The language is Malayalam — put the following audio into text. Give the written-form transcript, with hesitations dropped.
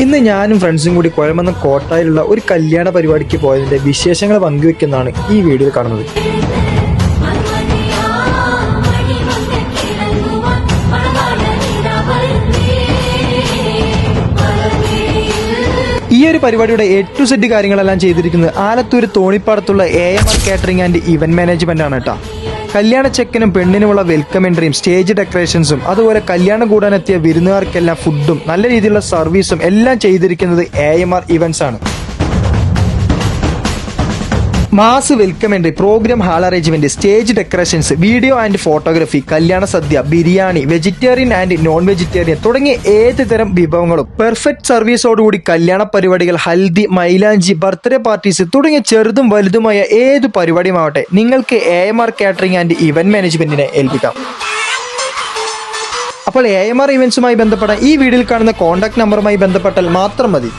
ഇന്ന് ഞാനും ഫ്രണ്ട്സും കൂടി കോയമ്പത്തൂർ കോട്ടായിലുള്ള ഒരു കല്യാണ പരിപാടിക്ക് പോയതിന്റെ വിശേഷങ്ങൾ പങ്കുവെക്കുന്നതാണ് ഈ വീഡിയോയിൽ കാണുന്നത്. ഈ ഒരു പരിപാടിയുടെ A to Z കാര്യങ്ങളെല്ലാം ചെയ്തിരിക്കുന്നത് ആലത്തൂർ തോണിപ്പാടത്തുള്ള AMR catering and event management ആണ് കേട്ടോ. കല്യാണ ചെക്കനും പെണ്ണിനുമുള്ള വെൽക്കം എൻട്രിയും സ്റ്റേജ് ഡെക്കറേഷൻസും അതുപോലെ കല്യാണം കൂടാനെത്തിയ വിരുന്നുകാർക്കെല്ലാം ഫുഡും നല്ല രീതിയിലുള്ള സർവീസും എല്ലാം ചെയ്തിരിക്കുന്നത് AMR ഇവന്റ്സ് ആണ്. Mass welcome entry, program hall arrangement, stage decorations, video and photography, കല്യാണ സദ്യ, biryani, vegetarian and non vegetarian തുടങ്ങിയ ഏത് തരം വിഭവങ്ങളും പെർഫെക്റ്റ് സർവീസോടുകൂടി കല്യാണ പരിപാടികൾ, ഹൽദി, മൈലാഞ്ചി, ബർത്ത്ഡേ പാർട്ടീസ് തുടങ്ങിയ ചെറുതും വലുതുമായ ഏത് പരിപാടിയുമാവട്ടെ നിങ്ങൾക്ക് AMR കാറ്ററിംഗ് ആൻഡ് ഇവന്റ് മാനേജ്മെന്റിനെ ഏൽപ്പിക്കാം. അപ്പോൾ AMR ഇവന്റ്സുമായി ബന്ധപ്പെടാൻ ഈ വീഡിയോയിൽ കാണുന്ന കോൺടാക്ട് നമ്പറുമായി ബന്ധപ്പെട്ടാൽ മാത്രം മതി.